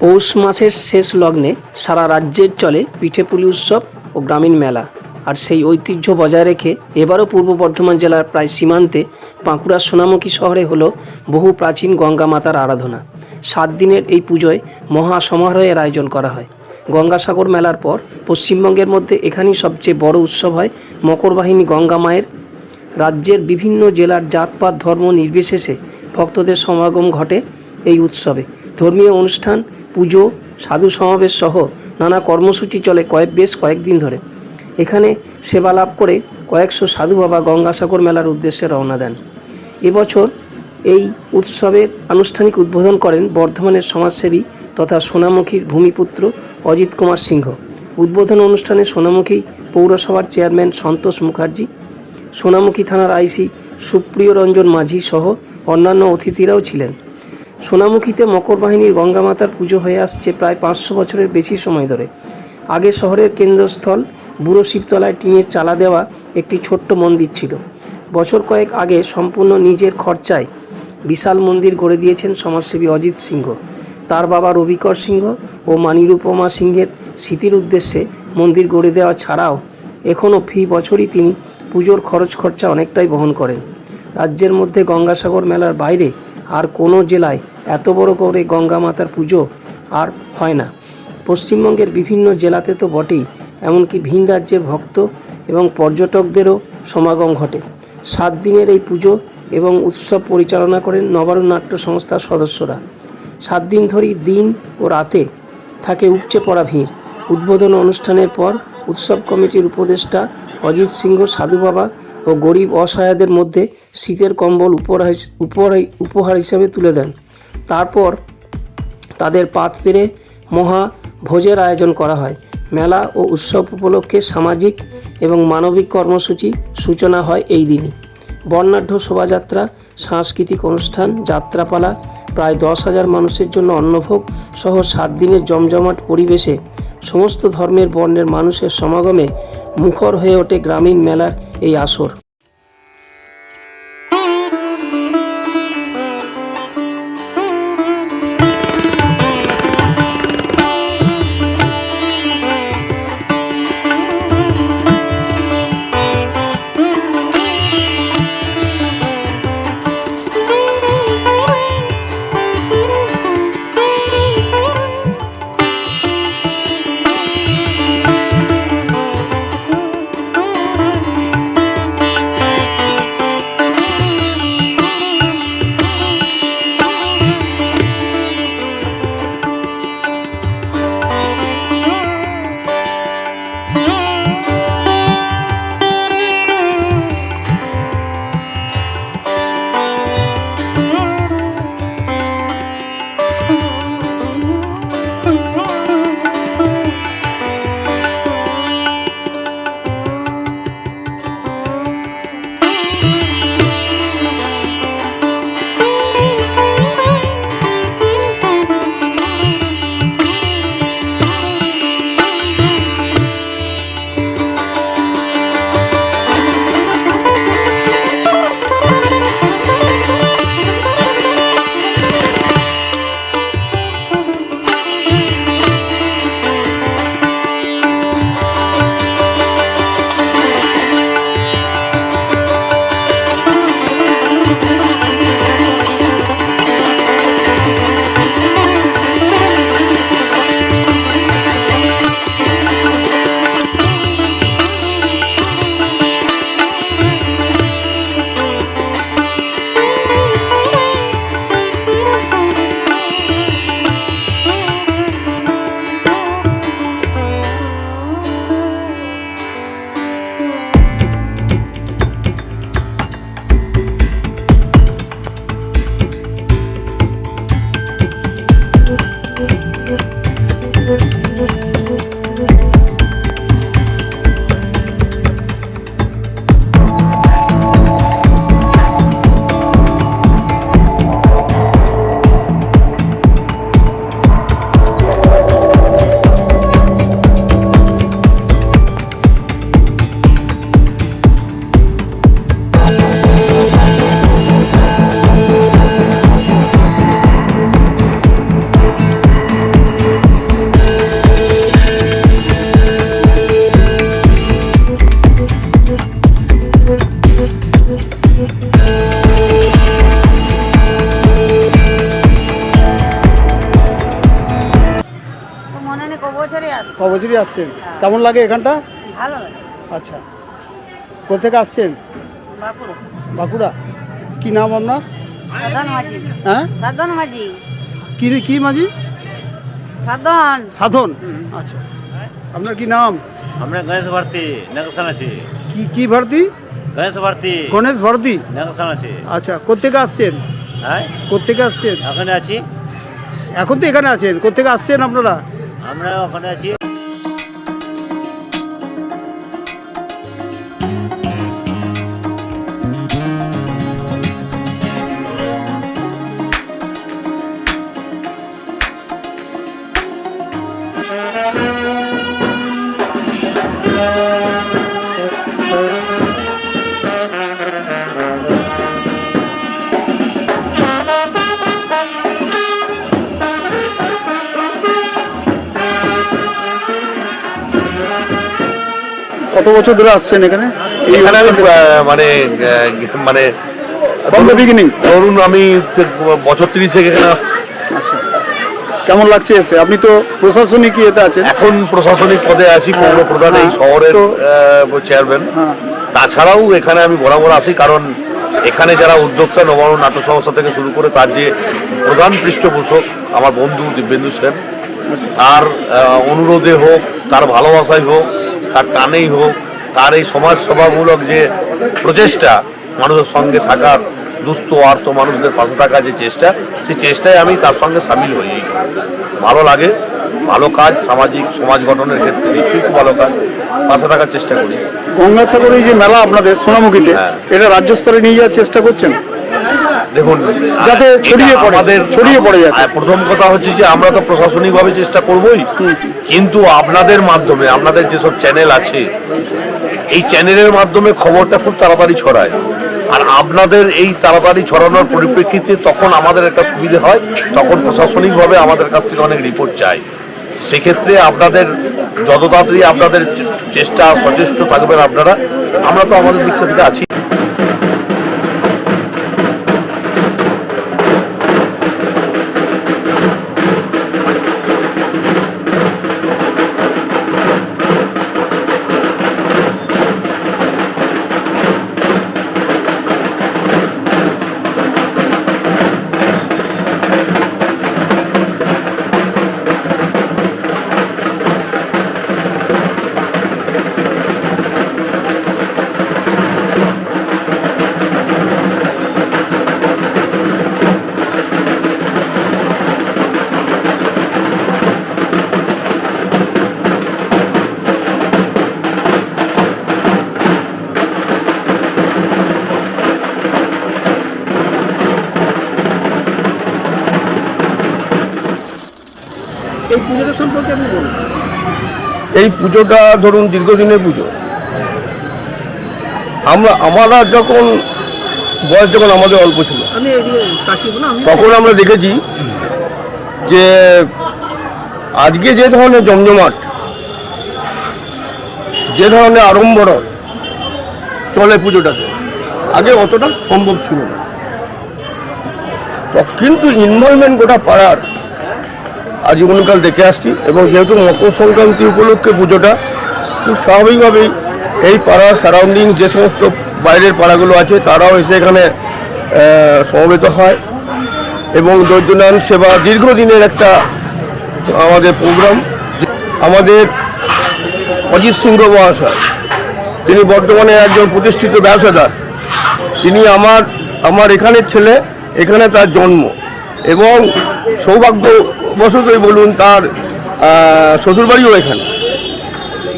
পৌষ মাসের শেষ লগ্নে সারা রাজ্যের চলে পিঠেপুলি উৎসব ও গ্রামীণ মেলা। আর সেই ঐতিহ্য বজায় রেখে এবারও পূর্ব বর্ধমান জেলার প্রায় সীমান্তে বাঁকুড়ার সোনামুখী শহরে হলো বহু প্রাচীন গঙ্গা মাতার আরাধনা। 7 দিনের এই পুজোয় মহা সমারোহের আয়োজন করা হয়। গঙ্গাসাগর মেলার পর পশ্চিমবঙ্গের মধ্যে এখানেই সবচেয়ে বড় উৎসব হয় মকরবাহিনী গঙ্গা মায়ের। রাজ্যের বিভিন্ন জেলার জাতপাত ধর্ম নির্বিশেষে ভক্তদের সমাগম ঘটে এই উৎসবে। ধর্মীয় অনুষ্ঠান, পুজো, সাধু সমাবেশ সহ নানা কর্মসূচি চলে বেশ কয়েকদিন ধরে। এখানে সেবা লাভ করে কয়েকশো সাধু বাবা গঙ্গাসাগর মেলার উদ্দেশ্যে রওনা দেন। এবছর এই উৎসবের আনুষ্ঠানিক উদ্বোধন করেন বর্ধমানের সমাজসেবী তথা সোনামুখীর ভূমিপুত্র অজিত কুমার সিংহ। উদ্বোধন অনুষ্ঠানে সোনামুখী পৌরসভার চেয়ারম্যান সন্তোষ মুখার্জি, সোনামুখী থানার আইসি সুপ্রিয় রঞ্জন মাঝি সহ অন্যান্য অতিথিরাও ছিলেন। সোনামুখীতে মকরবাহিনীর গঙ্গা মাতার পুজো হয়ে আসছে প্রায় 500 বছরের বেশি সময় ধরে। আগে শহরের কেন্দ্রস্থল বুড়ো শিবতলায় টিনের চালা দেওয়া একটি ছোট্ট মন্দির ছিল। বছর কয়েক আগে সম্পূর্ণ নিজের খরচায় বিশাল মন্দির গড়ে দিয়েছেন সমাজসেবী অজিত সিংহ। তার বাবা রবিকর সিংহ ও মানিরূপমা সিংহের স্মৃতির উদ্দেশ্যে মন্দির গড়ে দেওয়া ছাড়াও এখনও ফি বছরই তিনি পুজোর খরচা অনেকটাই বহন করেন। রাজ্যের মধ্যে গঙ্গাসাগর মেলার বাইরে আর কোনো জেলায় এত বড় করে গঙ্গা মাতার পুজো আর হয় না। পশ্চিমবঙ্গের বিভিন্ন জেলাতে তো বটেই, এমনকি ভিন রাজ্যের ভক্ত এবং পর্যটকদেরও সমাগম ঘটে। 7 দিনের এই পুজো এবং উৎসব পরিচালনা করেন নবারুণ নাট্য সংস্থার সদস্যরা। 7 দিন ধরেই দিন ও রাতে থাকে উপচে পড়া ভিড়। উদ্বোধন অনুষ্ঠানের পর উৎসব কমিটির উপদেষ্টা অজিত সিংহ সাধু বাবা ও গরিব অসহায়দের মধ্যে শীতের কম্বল উপহার হিসাবে তুলে দেন। তারপর তাদের পাত পেরে মহা ভোজের আয়োজন করা হয়। মেলা ও উৎসব উপলক্ষে সামাজিক এবং মানবিক কর্মসূচি সূচনা হয় এই দিনই। বর্ণাঢ্য শোভাযাত্রা, সাংস্কৃতিক অনুষ্ঠান, যাত্রাপালা, প্রায় 10,000 মানুষের জন্য অন্নভোগ সহ 7 দিনের জমজমাট পরিবেশে সমস্ত ধর্মের বর্ণের মানুষের সমাগমে মুখর হয়ে ওঠে গ্রামীণ মেলার এই আসর। বছরই আসছেন। কেমন লাগে এখানটা? ভালো লাগে। আচ্ছা, কোথেকে আসছেন? বাঁকুড়া। বাঁকুড়া। কি নাম আপনার? সাধন মাঝি। হ্যাঁ, সাধন মাঝি। কি মাঝি? সাধন। সাধন। আচ্ছা, আপনার কি নাম? আমরা গণেশ ভারতী নেগেশন আছি। কি ভারতী? গণেশ ভারতী গণেশ ভারতী। নেগেশন আছে। আচ্ছা, কোথেকে আসছেন? হ্যাঁ, কোথেকে আসছেন? ওখানে আছি। এখন তো এখানে আছেন, কোথেকে আসছেন আপনারা? আমরা ওখানে আছি। কত বছর ধরে আসছেন এখানে? এখানে আমি মানে ফ্রম দ্য বিগিনিং। ধরুন আমি বছর 30 থেকে এখানে আসছি। আচ্ছা, কেমন লাগছে এসে? আপনি তো প্রশাসনিক ইয়েতে আছেন। এখন প্রশাসনিক পদে আছি, পৌর প্রধান এই শহরের চেয়ারম্যান। হ্যাঁ, তাছাড়াও এখানে আমি বরাবর আসি, কারণ এখানে যারা উদ্যোক্তা, নবায়ন নাট্য সংস্থা থেকে শুরু করে তার যে প্রধান পৃষ্ঠপোষক আমার বন্ধু দিব্যেন্দু সেন, তার অনুরোধে হোক, তার ভালোবাসাই হোক, তার টানেই হোক, তার এই সমাজসেবামূলক যে প্রচেষ্টা, মানুষের সঙ্গে থাকার, দুস্থ আর্ত মানুষদের পাশে থাকার যে চেষ্টা, সেই চেষ্টায় আমি তার সঙ্গে সামিল হই। ভালো লাগে, ভালো কাজ, সামাজিক সমাজ গঠনের ক্ষেত্রে নিশ্চয়ই খুব ভালো কাজ, পাশে থাকার চেষ্টা করি। গঙ্গাসাগর এই যে মেলা আপনাদের সোনামুখীতে, হ্যাঁ। এটা রাজ্য স্তরে নিয়ে যাওয়ার চেষ্টা করছেন দেখুন, যাতে ছড়িয়ে পড়ে যাচ্ছে। প্রথম কথা হচ্ছে যে আমরা তো প্রশাসনিকভাবে চেষ্টা করবই, কিন্তু আপনাদের মাধ্যমে, আপনাদের যেসব চ্যানেল আছে, এই চ্যানেলের মাধ্যমে খবরটা খুব তাড়াতাড়ি ছড়ায়। আর আপনাদের এই তাড়াতাড়ি ছড়ানোর পরিপ্রেক্ষিতে তখন আমাদের একটা সুবিধা হয়, তখন প্রশাসনিকভাবে আমাদের কাছ থেকে অনেক রিপোর্ট চাই। সেক্ষেত্রে আপনাদের যত তাড়াতাড়ি আপনাদের চেষ্টা, সচেষ্ট থাকবেন আপনারা, আমরা তো আমাদের দিক থেকে আছি। এই পুজোটা সম্পর্কে আপনি বলুন। এই পুজোটা ধরুন দীর্ঘদিনের পুজো। আমরা যখন বয়স যখন আমাদের অল্প ছিল, আমি এদিকে তাকিয়ে বলুন। তখন আমরা দেখেছি যে আজকে যে ধরনের জমজমাট, যে ধরনের আড়ম্বর চলে পুজোটাতে, আগে অতটা সম্ভব ছিল না। তো কিন্তু ইনভলভমেন্ট গোটা পাড়ার আজীবনকাল দেখে আসছি, এবং যেহেতু মকর সংক্রান্তি উপলক্ষে পুজোটা, খুব স্বাভাবিকভাবেই এই পাড়ার সারাউন্ডিং যে সমস্ত বাইরের পাড়াগুলো আছে তারাও এসে এখানে সমবেত হয়। এবং দৈত্যনারায়ণ সেবা দীর্ঘদিনের একটা আমাদের প্রোগ্রাম। আমাদের অজিত সিংহ মহাশয়, তিনি বর্তমানে একজন প্রতিষ্ঠিত ব্যবসাদার। তিনি আমার এখানের ছেলে, এখানে তার জন্ম, এবং সৌভাগ্যবশতই বলুন তার শ্বশুরবাড়িও এখানে।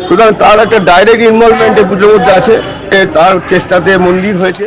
সুতরাং তার একটা ডাইরেক্ট ইনভলভমেন্ট এই পুজোর মধ্যে আছে। তার চেষ্টাতে মন্দির হয়েছে।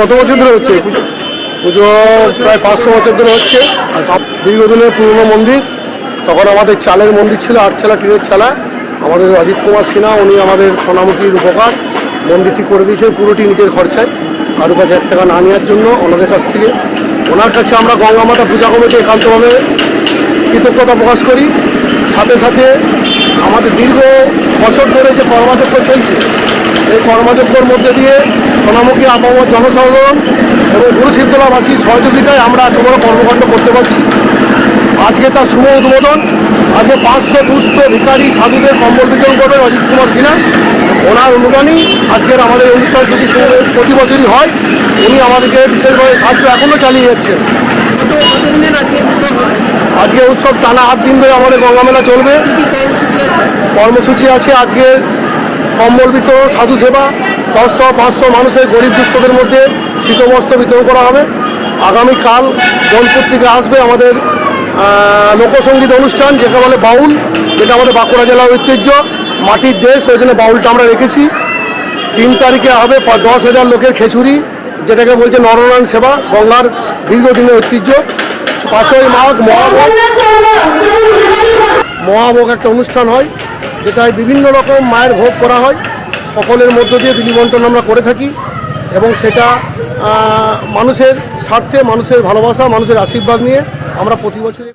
কত বছর ধরে হচ্ছে এই পুজো? পুজো প্রায় 500 বছর ধরে হচ্ছে। দীর্ঘদিনের পুরনো মন্দির। তখন আমাদের চালের মন্দির ছিল, 8 চালা টিনের চালা। আমাদের অজিত কুমার সিনহা উনি আমাদের সোনামুখীর উপকার মন্দিরটি করে দিয়েছেন পুরোটি নিজের খরচায়, কারো কাছে 1 টাকা না নেওয়ার জন্য ওনাদের কাছ থেকে। ওনার কাছে আমরা গঙ্গা মাতা পূজা কমিটি একান্তভাবে কৃতজ্ঞতা প্রকাশ করি। সাথে সাথে আমাদের দীর্ঘ বছর ধরে যে কর্মযজ্ঞ চলছে, এই কর্মযজ্ঞের মধ্যে দিয়ে সোনামুখী আবহাওয়ার জনসাধারণ এবং গুরু শীতলাবাসীর সহযোগিতায় আমরা এত বড় কর্মকাণ্ড করতে পারছি। আজকে তার শুভ উদ্বোধন। আজকে 500 দুস্থ ভিখারি সাধুদের কম্বল বিতরণ করবেন অজিত কুমার সিনহা। ওনার অনুদানই আজকের আমাদের এই অনুষ্ঠান যদি প্রতি বছরই হয়। উনি আমাদেরকে বিশেষভাবে সাহায্য এখনও চালিয়ে যাচ্ছেন। আজকে উৎসব টানা 8 দিন ধরে আমাদের গঙ্গা মেলা চলবে। কর্মসূচি আছে আজকে কম্বল বিতরণ, সাধু সেবা, 100-500 মানুষের গরিব দুস্থদের মধ্যে শীতবস্ত্র বিতরণ করা হবে। আগামীকাল জনপুর থেকে আসবে আমাদের লোকসঙ্গীত অনুষ্ঠান, যেটা বলে বাউল, যেটা আমাদের বাঁকুড়া জেলার ঐতিহ্য, মাটির দেশ, ওই জন্য বাউলটা আমরা রেখেছি। 3 তারিখে হবে 10,000 লোকের খিচুড়ি, যেটাকে বলছে নরনারায়ণ সেবা, গঙ্গার দীর্ঘদিনের ঐতিহ্য। 5ই মাঘ মহাভোগ একটা অনুষ্ঠান হয়, যেটায় বিভিন্ন রকম মায়ের ভোগ করা হয়। সকলের মধ্য দিয়ে বিলি বন্টন আমরা করে থাকি এবং সেটা মানুষের স্বার্থে, মানুষের ভালোবাসা, মানুষের আশীর্বাদ নিয়ে আমরা প্রতি বছর।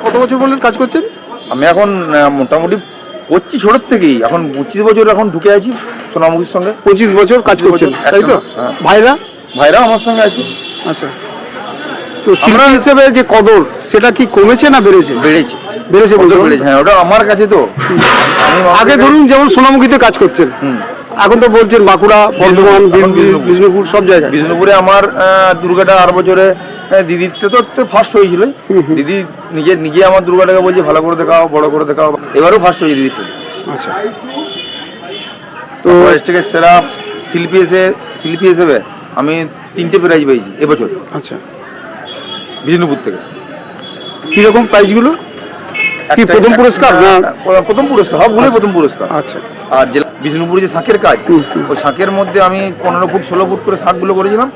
কত বছর বললেন কাজ করছেন? আমি এখন মোটামুটি করছি ছোটোর থেকেই, এখন 25 বছর এখন ঢুকে আছি সোনামুখীর সঙ্গে। 25 বছর কাজ করছেন, তাই তো? হ্যাঁ। ভাইরা আমার সঙ্গে আছে। আচ্ছা, তো শিল্পী হিসেবে যে কদর, সেটা কি কমেছে না বেড়েছে? বেড়েছে বেড়েছে, বেড়েছে। হ্যাঁ, ওটা আমার কাছে তো। আগে ধরুন যেমন সোনামুখীতে কাজ করছেন, এখন তো বলছেন বাঁকুড়া, বর্ধমান, বিষ্ণুপুর সব জায়গায়। বিষ্ণুপুরে আমার দুর্গাটা 8 বছরে দিদির তো ফার্স্ট হয়েছিল। দিদি নিজে আমার দুর্গাটাকে বলছে ভালো করে দেখাও, বড় করে দেখাও। এবারও ফার্স্ট হয়েছে দিদির। আচ্ছা, তো থেকে সেরা শিল্পী হিসেবে আমি 3টে প্রাইজ পেয়েছি এবছর। আচ্ছা, বিষ্ণুপুর থেকে। কিরকম প্রাইজগুলো? কি প্রথম পুরস্কার? না, প্রথম পুরস্কার, সবগুলোই প্রথম পুরস্কার। আচ্ছা, আর জেলা বিষ্ণুপুরে যে শাঁখের কাজ, ওই শাঁখের মধ্যে আমি 15 ফুট 16 ফুট করে শাঁখগুলো করেছিলাম।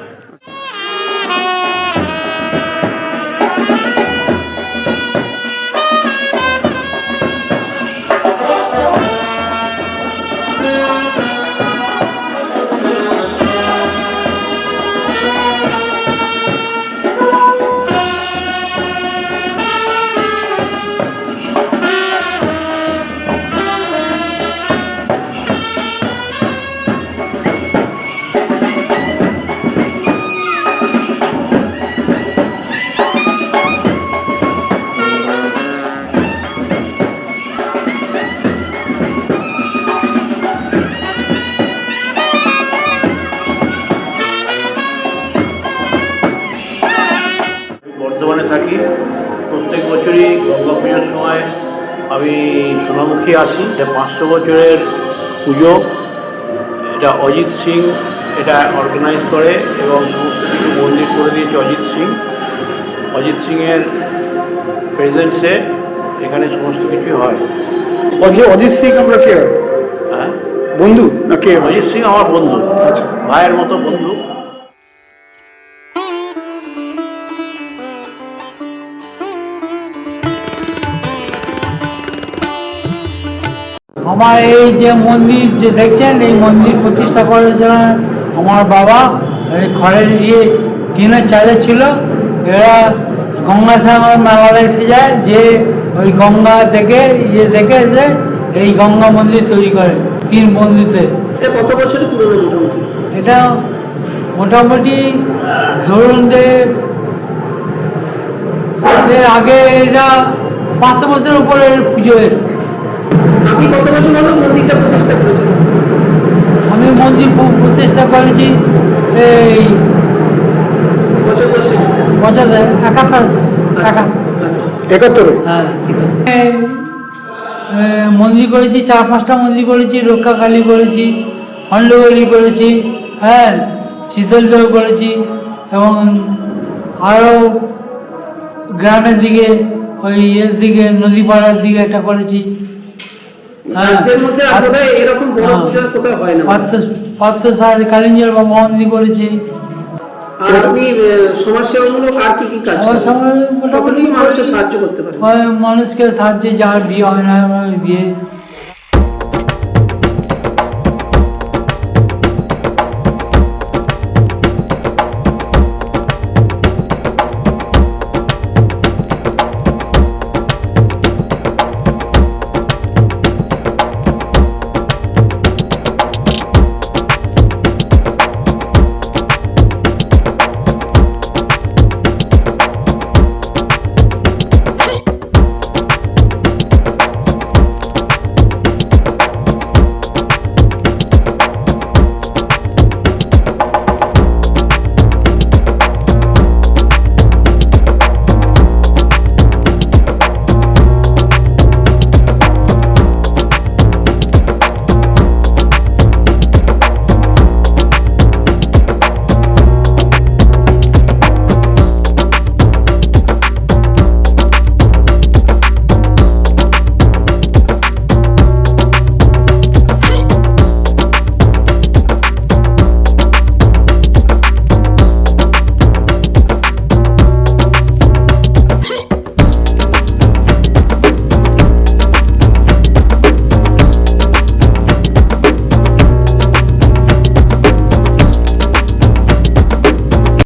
বর্ধমানে থাকি। প্রত্যেক বছরই গঙ্গা পুজোর সময় আমি সোনামুখী আসি। 500 বছরের পুজো, এটা অজিত সিং এটা অর্গানাইজ করে এবং সমস্ত কিছু মন্দির করে দিয়েছে অজিত সিংয়ের প্রেজেন্সে এখানে সমস্ত কিছু হয়। অজিত সিং আমরা কে? হ্যাঁ, বন্ধু না কে? অজিত সিং আমার বন্ধু, আচ্ছা, ভাইয়ের মতো বন্ধু। আমার এই যে মন্দির যে দেখছেন, এই মন্দির প্রতিষ্ঠা করেছিলেন আমার বাবা। এই খড়ের টিনের চালে ছিল। এরা গঙ্গা সাগর মেলা দেখতে যায়, যে ওই গঙ্গা থেকে দেখে এসে এই গঙ্গা মন্দির তৈরি করে 3 মন্দিরে। এটা কত বছরের পুরনো মোটামুটি? এটা মোটামুটি ধরুন যে এর আগে এটা 500 বছরের উপরে পুজো। আপনি কত বছর হলো মন্দিরটা প্রতিষ্ঠা করেছেন? আমি মন্দির প্রতিষ্ঠা করেছি এই বছর দশেক। বছর 71। আচ্ছা। 71-এ? হ্যাঁ, মন্দির করেছি, 4-5টা মন্দির করেছি, রক্ষাকালী করেছি, খণ্ডগলি করেছি, হ্যাঁ, শীতলদেও করেছি, এবং আরও গ্রামের দিকে ওই এর দিকে নদীপাড়ার দিকে একটা করেছি। রাজ্যের মধ্যে আর কোথায় এরকম বড় পুজো কোথাও হয় না। পার্থসার কালিঞ্জর বা মন্দির করেছি। আর আপনি সমাজসেবামূলক আর কি কি কাজ আমার করেন? সময় মোটামুটি মানুষের সাহায্য করতে পারেন? মানুষকে সাহায্যে, যার বিয়ে হয় না বিয়ে